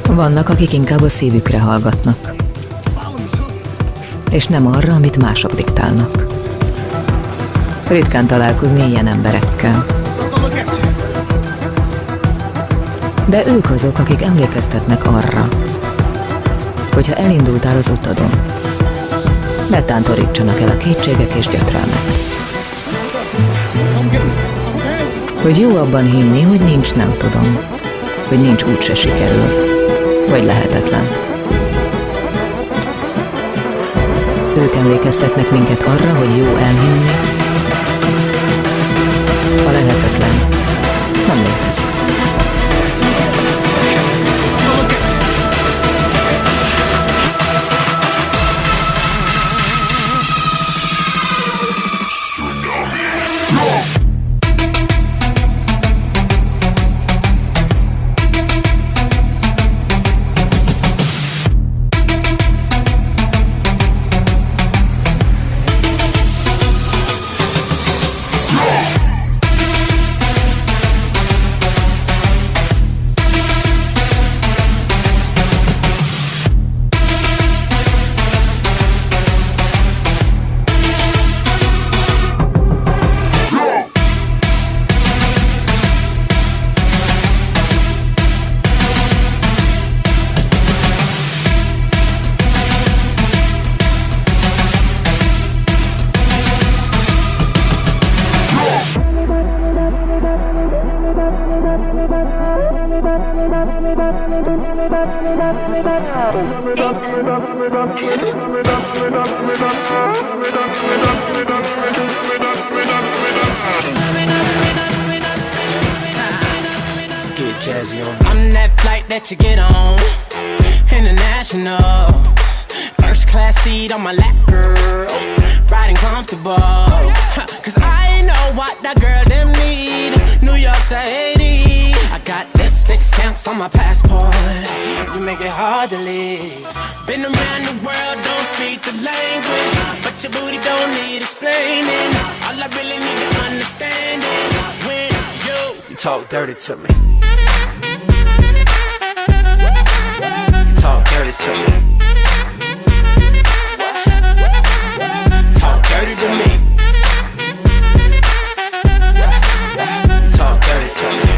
Vannak, akik inkább a szívükre hallgatnak, és nem arra, amit mások diktálnak. Ritkán találkozni ilyen emberekkel. De ők azok, akik emlékeztetnek arra, hogyha elindultál az utadon, ne tántorítsanak el a kétségek és gyötrelmek. Hogy jó abban hinni, hogy nincs nem tudom, hogy nincs úgyse sikerül, vagy lehetetlen. Ők emlékeztetnek minket arra, hogy jó elhinni, a lehetetlen nem létezik. I'm that flight that you get on, international. First class seat on my lap, girl, riding comfortable. Cause I know what that girl them need. New York to Haiti, I got lipstick stamps on my passport. You make it hard to leave. Been around the world, don't speak the language, but your booty don't need explaining. All I really need to understand is when you talk dirty to me. Talk dirty to me. Talk dirty to me. Talk dirty to me.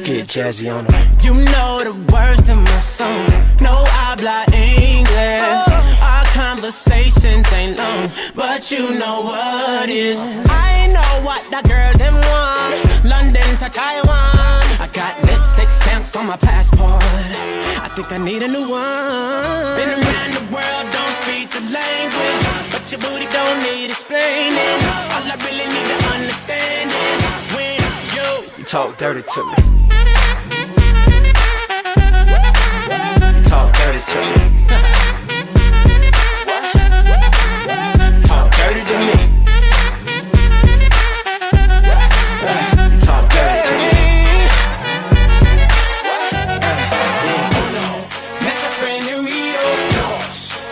Get jazzy on them. You know the words in my songs. No habla English. Our conversations ain't long, but you know what is. I know what that girl them want. London to Taiwan. I got lipstick stamps on my passport. I think I need a new one. Been around the world, don't speak the language, but your booty don't need explaining. All I really need to understand is when you talk dirty to me. Talk dirty to me. Talk dirty to me. Talk dirty to me. Met a friend in Rio.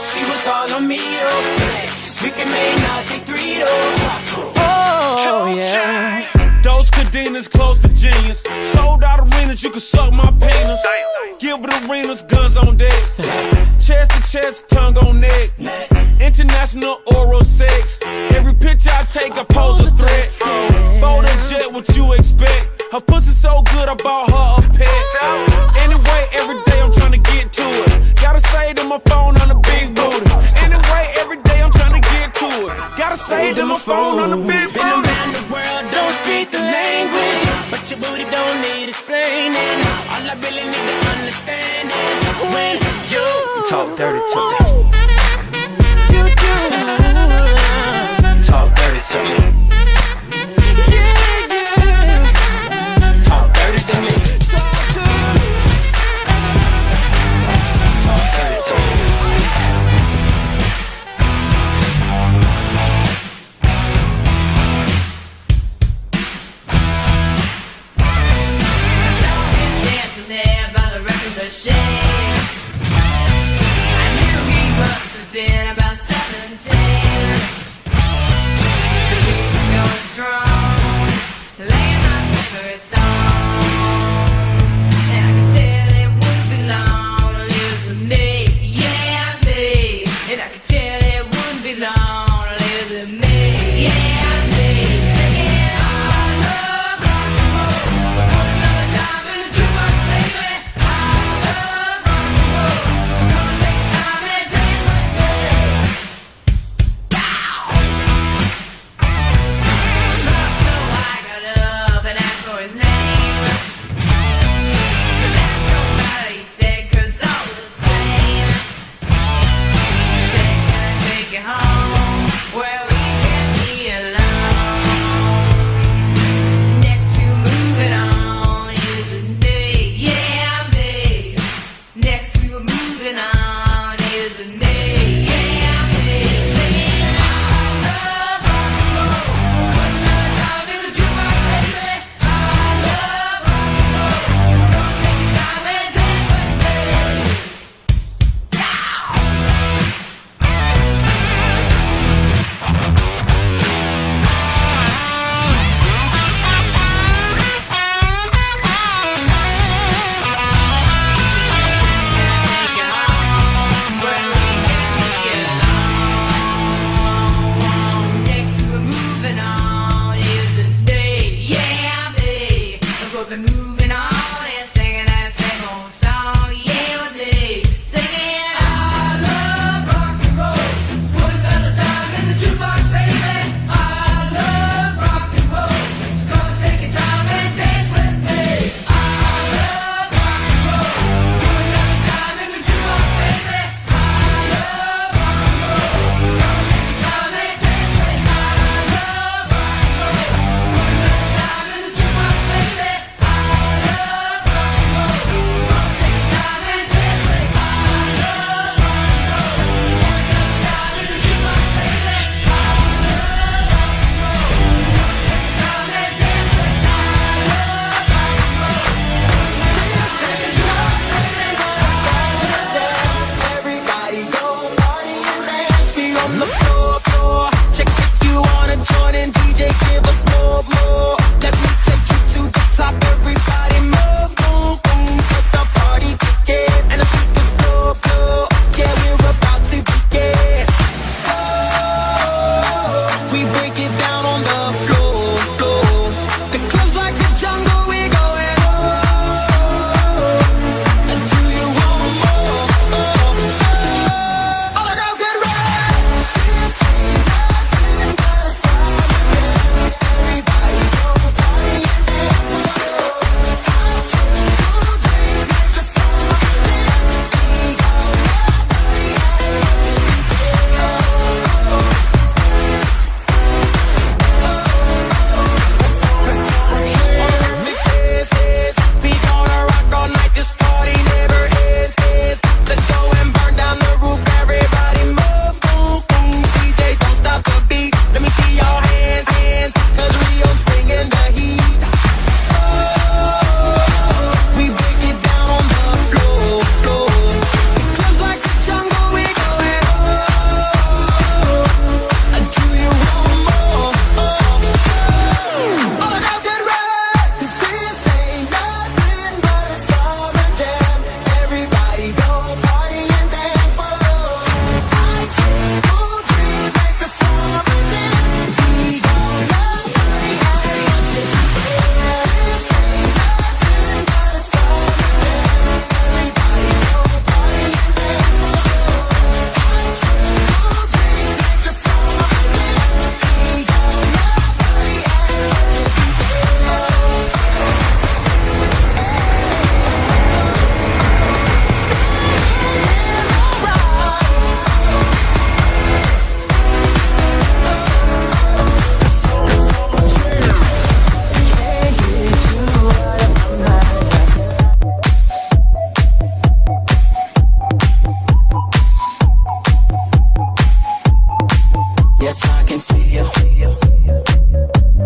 She was all on me. We can make Nazi 3 Oh yeah. Those cadenas close to genius. Sold out arenas, you can suck my penis. Gilbert Arenas, guns on deck. Chest to chest, tongue on neck. International oral sex. Every picture I take, I pose a threat. Bold and jet, what you expect? Her pussy so good, I bought her a pet. Anyway, every day I'm trying to get to it. Gotta say to my phone on the big booty. Anyway, every day I'm trying to get to it. Gotta say to my phone on the big booty. Been around the world, don't speak the language, but your booty don't need explaining. All I really need to understand is when you talk dirty to me. You do. Talk dirty to me. Yeah, yeah. Talk dirty to me. Talk to me. Talk dirty to me. I knew he must have been about 17. The beat was going strong, playing my favorite song. be moving on and singing that same old song. Yeah, with me, singing. I love rock and roll. Put another time in the jukebox, baby. I love rock and roll. So come and take your time and dance with me. I love rock and roll. Put another time in the jukebox, baby. I love rock and roll. So come and take your time and dance with me. I love rock and roll. Put another time in the jukebox, baby. I love rock and roll. So come and take your time and dance with me. I love rock and roll. Put another time in the jukebox, baby. I love rock and roll. So come and take your time and dance with me. I love rock and roll. Everybody go party and dance. Be on the floor. Check if you wanna join in. DJ, give us more. Let me take you to the top. Everybody move, boom, boom. Put the party begin. And the speakers blow. Yeah, we're about to begin. Oh, we break it down on the floor. The club's like the jungle, we going and do you want more? All the girls get ready. This ain't nothing but a summer jam. Everybody go party and dance. I just cool drinks make the summer jam. We go party we gonna rock all night. This party never ends. Let's go and burn down the roof. Everybody move, boom, boom. DJ, don't stop the beat. Let me see your hands. 'Cause Rio's bringing the heat. Oh, we break it down on the floor. The club's like the jungle, we going do you want more? All the girls get ready. 'Cause this ain't nothing but a summer jam. Everybody go party and dance. I just cool drinks make the summer jam. We gonna party and this ain't nothing but a summer jam. Everybody go party and dance. I just cool drinks make the summer jam. We gonna party Yes, I can see you.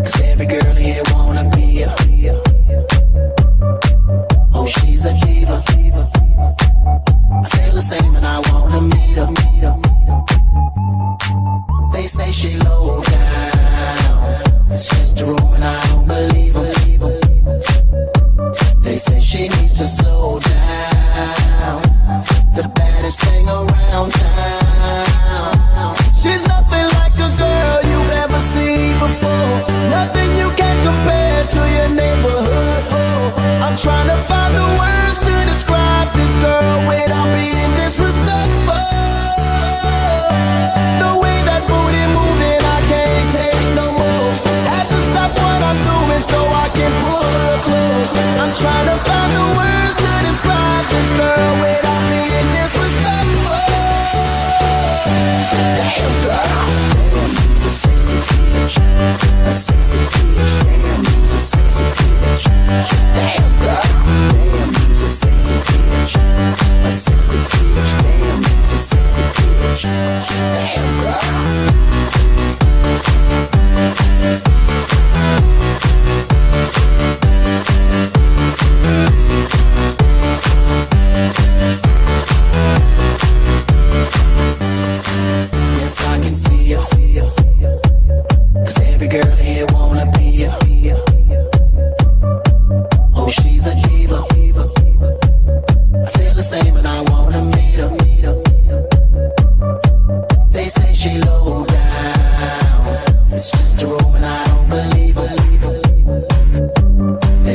'Cause every girl here wanna be ya. Oh, she's a diva. I feel the same and I wanna meet her. They say she low down. It's just a rumor and I don't believe her. They say she needs to slow down. The baddest thing around town. She's nothing like a girl you've ever seen before. Nothing you can compare to your neighborhood. I'm trying to find the words to describe this girl without being disrespectful. The way that booty moving, I can't take no more. Had to stop what I'm doing so I can pull her close. I'm trying to find the words to describe this girl without being disrespectful. Damn girl, she's a sexy bitch, a sexy bitch. Damn, she's a sexy bitch. Damn girl, she's a sexy bitch, a sexy bitch. Damn, she's a sexy bitch. Damn girl.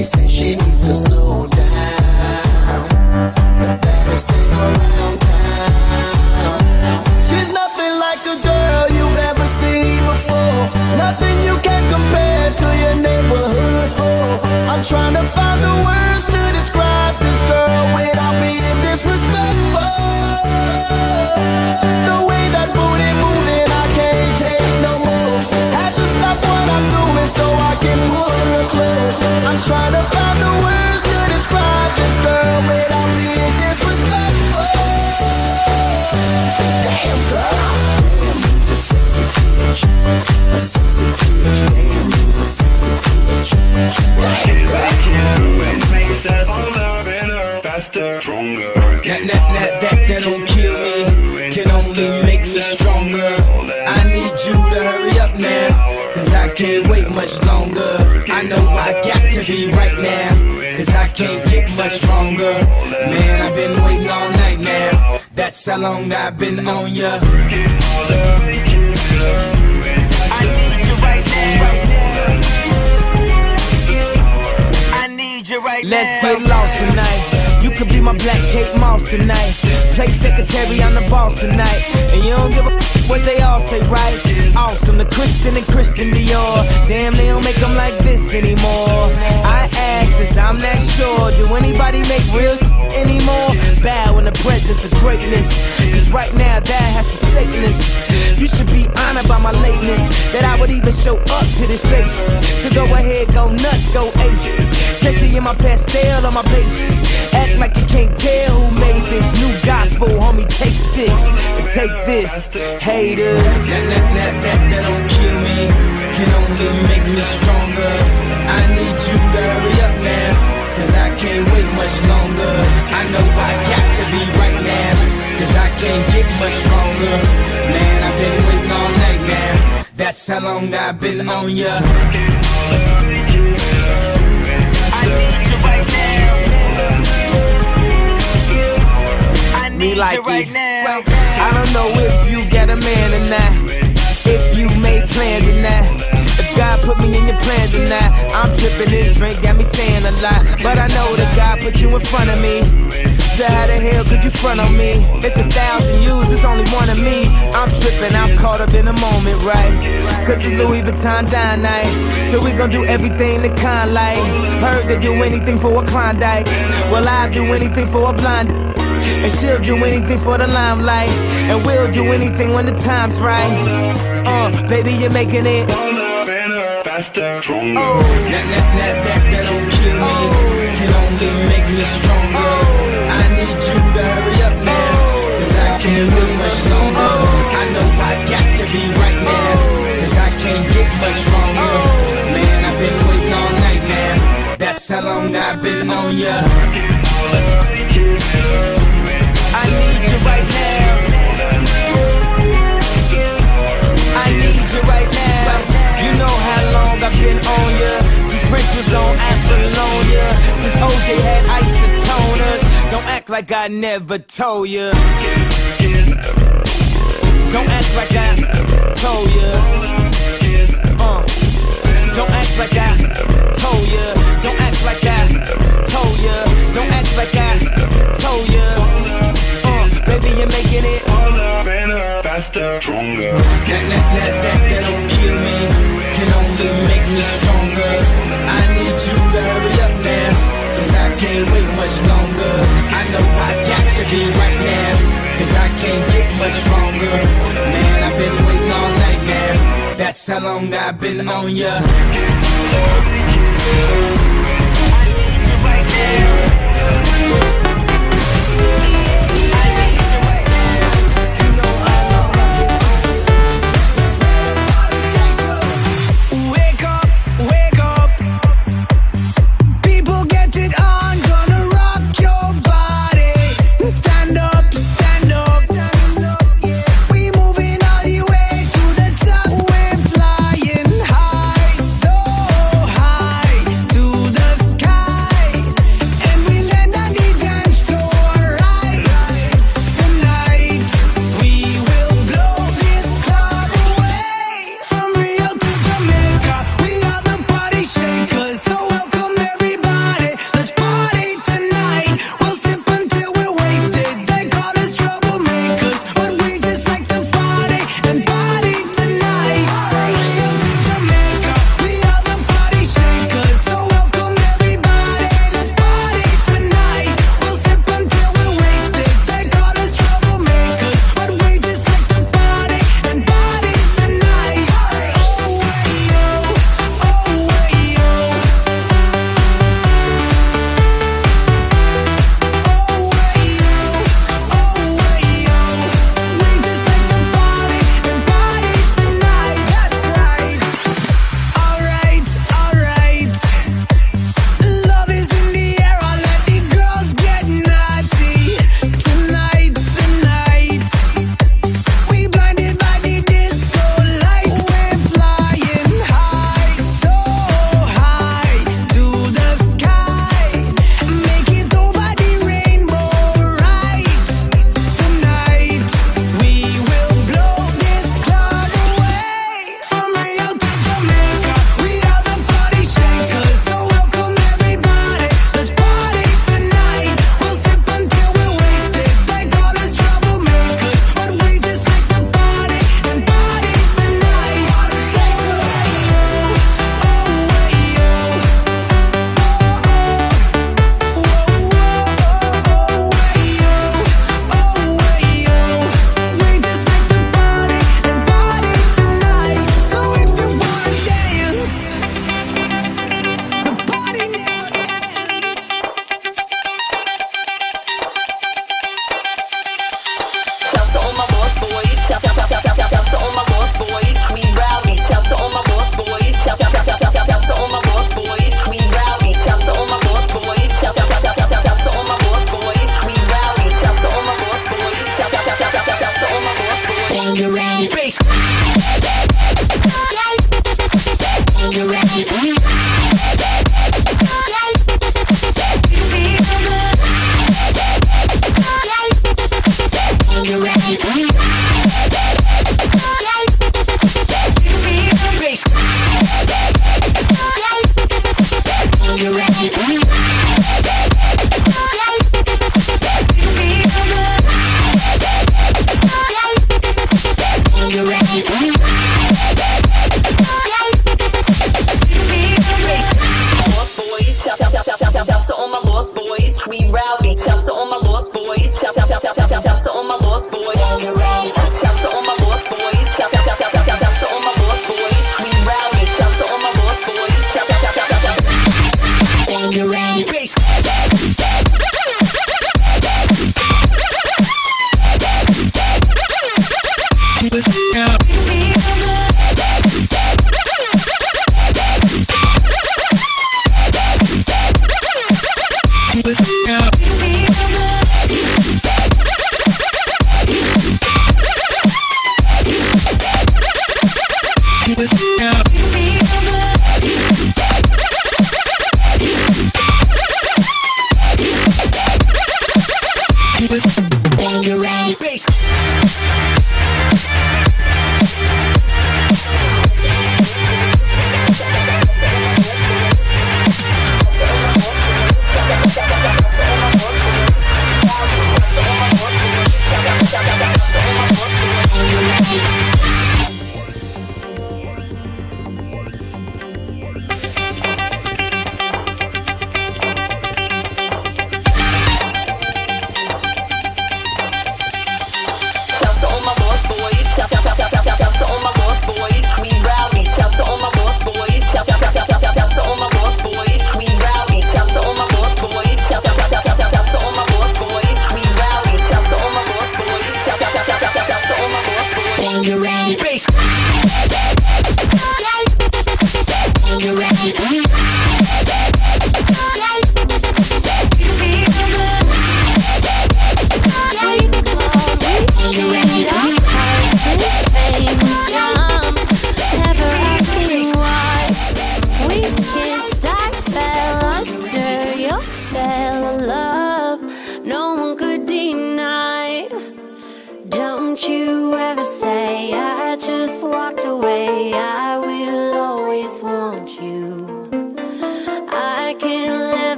they say she needs to slow down. The baddest thing around town. She's nothing like a girl you've ever seen before. Nothing you can compare to your neighborhood. Oh, I'm trying to find the words to describe this girl without being disrespectful. The way that booty moving, I can't take no more. Had to stop what I'm doing so I can pull her close. I'm trying to find the words to describe this girl without being disrespectful. Damn girl, damn, you's a sexy bitch, a sexy bitch. Damn, you's a sexy bitch. Damn girl, it makes us older, faster, stronger. That don't kill me, can only make me stronger. I need you to hurry up now, cause I can't wait much longer. I know I got to be right now, cause I can't get much stronger. Man, I've been waiting all night now, that's how long I've been on ya. I need you right now. I need you right now. Let's get lost tonight. You could be my black Kate Moss tonight. Play secretary, I'm the boss tonight. And you don't give a what they all say, right? Awesome, the Christian and Christian Dior. Damn, they don't make them like this anymore. I ask, cause I'm not sure. Do anybody make real anymore? Bow in the presence of greatness, cause right now that has forsaken us. You should be honored by my lateness, that I would even show up to this place. So go ahead, go nuts, go ape. Especially in my pastel on my page. Act like you can't tell who made this new gospel, homie. Take 6 and take this, haters. That don't kill me, can only make me stronger. I need you to hurry up now, cause I can't wait much longer. I know I got to be right now, cause I can't get much stronger. Man, I've been waiting all night now, that's how long I've been on ya. Me like it right now. I don't know if you got a man or not, if you made plans or not, if God put me in your plans or not. I'm tripping, this drink got me saying a lot, but I know that God put you in front of me. So how the hell could you front on me? It's 1,000 yous, it's only one of me. I'm tripping, I'm caught up in the moment, right? Cause it's Louis Vuitton dine night, so we gon' do everything the kind like. Heard they do anything for a Klondike, well I'll do anything for a blonde. And she'll do anything for the limelight, and we'll do anything when the time's right. Baby, you're making it faster, stronger. That don't kill me, can only make me stronger. I need you to hurry up now, cause I can't wait much longer. I know I got to be right now, cause I can't get much stronger. Man, I've been waiting all night now, that's how long I've been on ya. I need you right now. I need you right now. You know how long I've been on ya, since Prince was on Apollonia, since OJ had isotoners. Don't act like I never told ya. Don't act like I told ya. Don't act like I told ya. Don't act like I told ya. Don't act like I told ya. Baby, you're making it better, faster, stronger. That don't kill me, can only make me stronger. I need you to hurry up now, cause I can't wait much longer. I know I got to be right now, cause I can't get much stronger. Man, I've been waiting all night now, that's how long I've been on ya. Right now. The Shouts to all my lost boys, we rowdy. Shouts to all my lost boys. Shouts to all my lost boys. Shouts to all my lost boys. Shouts to all my lost boys, we rowdy. Shouts to all my lost boys. Shouts. You're ready. Bass.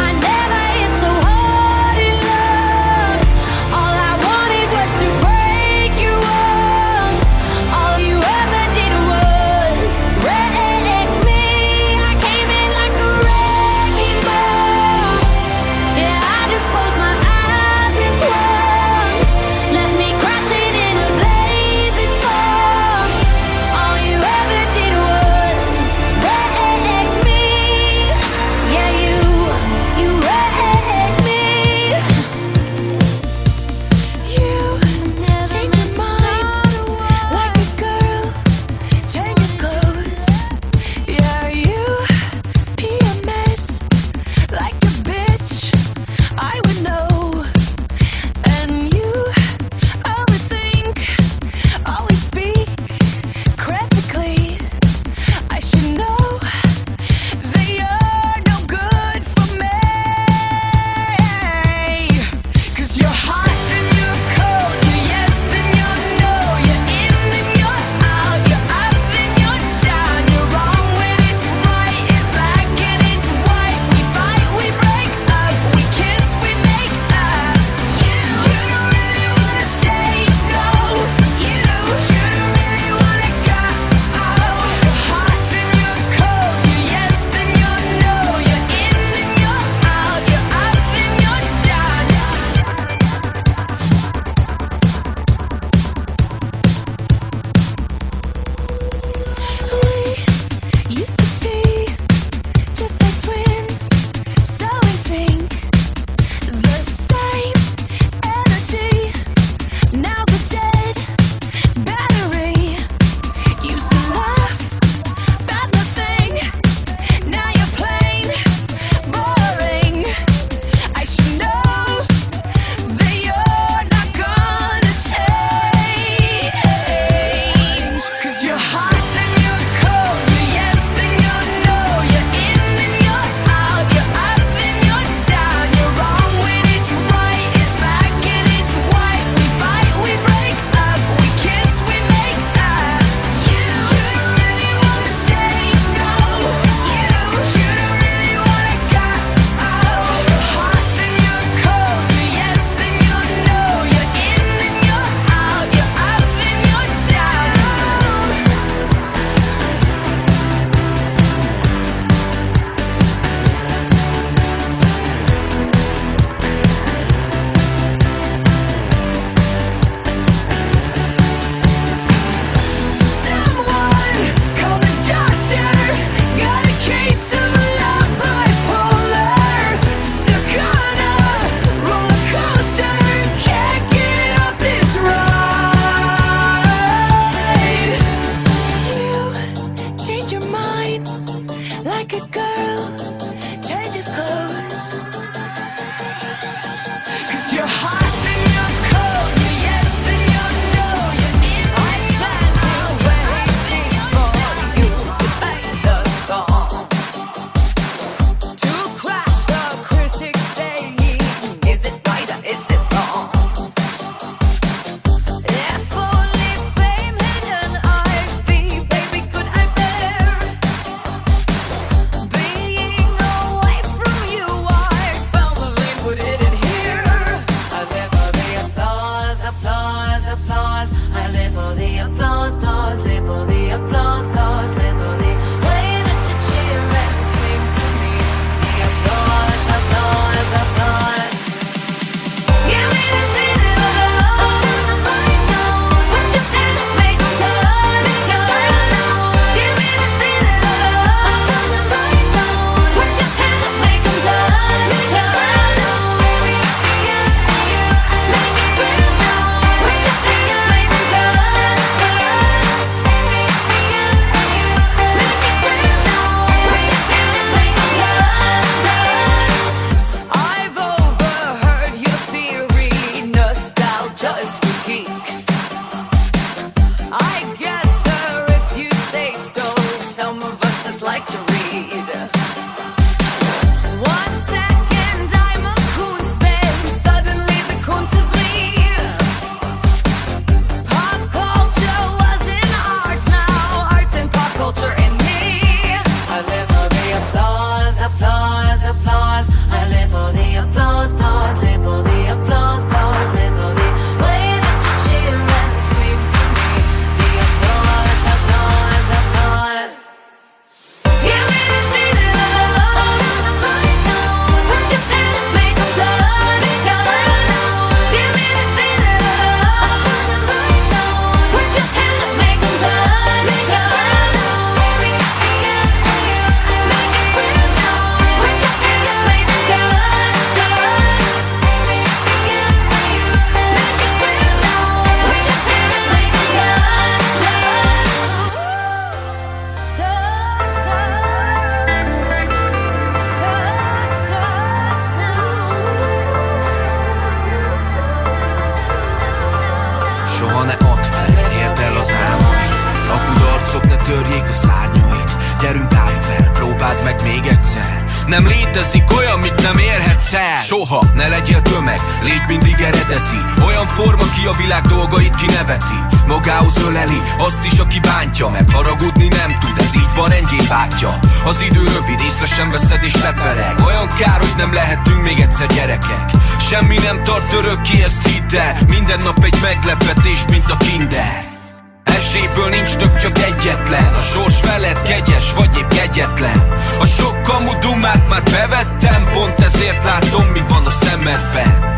I never hit so hard. like a girl changes clothes. 'Cause you're hot and you're cold, you're yes and you're no, you're in. I stand here waiting for you to bang the gong, to crash the critics saying, is it right or is it wrong? If only fame had an ivy, baby, could I bear being away from you? I firmly put it in here. I live for the applause, applause, applause. I live for the applause, applause. Live for the applause, applause. Live for the way that you cheer and scream for me. The applause, applause, applause. Give me the feeling of love. Turn the lights on. Put your hands up, make them turn and turn. Give me the feeling of love. Turn the lights on. Put your hands up, make them turn and turn. Make it real now. Put your hands up, make them turn and turn. Make it real now. Put your hands up, make them turn and turn. I've overheard your theory, nostalgia is for geeks. I guess, sir, if you say so, some of us just like to read. 1 second I'm a Kunstman, suddenly the Kunst is me. Pop culture was in art, now art's in pop culture in me. I live for the applause, applause, applause. I live for the applause, applause. Live for the applause, applause. Live for the way that you cheer and scream for me. The applause, applause, applause. Give me the feeling of love. Turn the lights on. Put your hands up, make them turn and turn. Give me the feeling of love. Turn the lights on. Put your hands up, make them turn and turn. Make it real now. Put your hands up, make them turn and turn. Make it real now. Put your hands up, make them Soha ne add fel, érd el az álmaid. A kudarcok ne törjék a szárnyait. Gyerünk, állj fel, próbáld meg még egyszer. Nem létezik olyan, mit nem érhetsz el. Soha ne legyél tömeg, légy mindig eredeti. Olyan forma, ki a világ dolgait kineveti. Magához öleli azt is, aki bántja, mert haragudni nem tud, ez így van rendjén bátyja. Az idő rövid, észre sem veszed és lepereg. Olyan kár, hogy nem lehetünk még egyszer gyerekek. Semmi nem tart örökké, ezt hidd el. Minden nap egy meglepetés, mint a Kinder. Esélyből nincs több, csak egyetlen. A sors veled kegyes, vagy épp kegyetlen. A sok kamu dumát már bevettem, pont ezért látom, mi van a szemedben.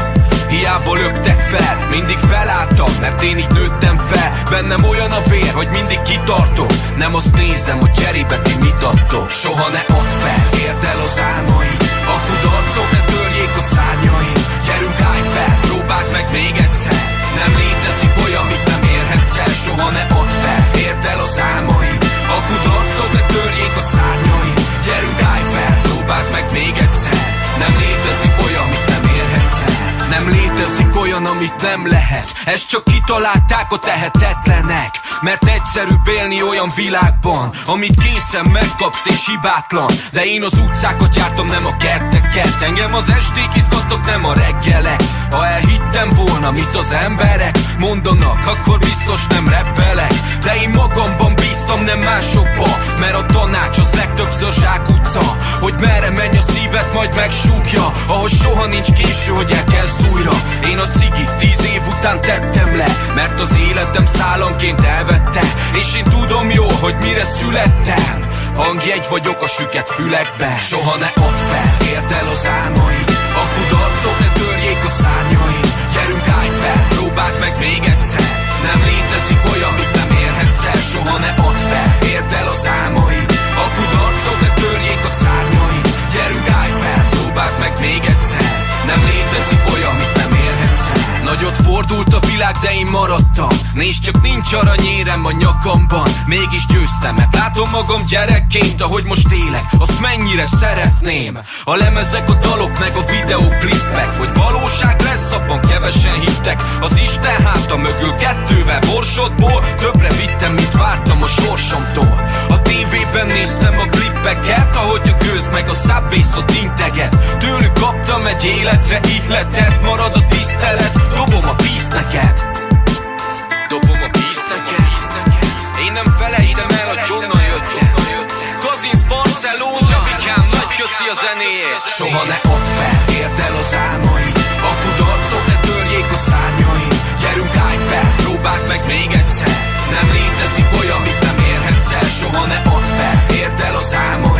Hiába löktek fel, mindig felálltam, mert én így nőttem fel. Bennem olyan a vér, hogy mindig kitartok. Nem azt nézem, hogy cserébe ti mit adtok. Soha ne add fel, érd el az álmaid. A kudarcok ne törjék a szárnyaid. Gyerünk, állj fel, próbáld meg még egyszer. Nem létezik olyan, mit nem érhetsz el. Soha ne add fel, érd el az álmaid. A kudarcok ne törjék a szárnyaid. Gyerünk, állj fel, próbáld meg még egyszer. Nem létezik olyan, mit nem érhetsz el. Nem létezik olyan, amit nem lehet. Ezt csak kitalálták a tehetetlenek. Mert egyszerűbb élni olyan világban, amit készen megkapsz és hibátlan. De én az utcákat jártam, nem a kerteket. Engem az esték izgattak, nem a reggelek. Ha elhittem volna, mit az emberek mondanak, akkor biztos nem reppelek. De én magamban bíztam, nem másokba, mert a tanács az legtöbbször zsákutca. Hogy merre menj a szívet, majd megsúgja. Ahol soha nincs késő, hogy elkezd újra. Én a cigit 10 év után tettem le, mert az életem szállanként elvette. És én tudom jó, hogy mire születtem. Hangjegy vagyok a süket fülekbe. Soha ne add fel, érd el az álmaid. A kudarcok ne törjék a szárnyaid. Gyerünk, állj fel, próbáld meg még egyszer. Nem létezik olyan, mit nem érhetsz el. Soha ne add fel, érd el az álmaid. A kudarcok ne törjék a szárnyaid. Gyerünk, állj fel, próbáld meg még egyszer. Nem létezik olyan, mit nem érhetsz el. Nagyot fordult a világ, világ, de én maradtam. Nézd csak, nincs aranyérem a nyakamban, mégis győztem, mert látom magam gyerekként, ahogy most élek, azt mennyire szeretném. A lemezek, a dalok, meg a videóklipek, hogy valóság lesz, abban kevesen hittek. Az Isten háta mögül kettővel borsodból többre vittem, mint vártam a sorsomtól. A tévében néztem a klippeket, ahogy a gőz meg a szábbészot integet. Tőlük kaptam egy életre ihletet, marad a tisztelet, dobom a bízt neked. Dobom a bízt neked. Én nem felejtem el, hogy honnan jöttem. Kazinsz, Barcelona, Javikám, nagy köszi a zenéért. Soha ne add fel, érd el az álmaid, a kudarcok ne törjék a szárnyaid. Gyerünk, állj fel, próbáld meg még egyszer, nem létezik olyan, mit nem érhetsz el. Soha ne add fel, érd el az álmaid,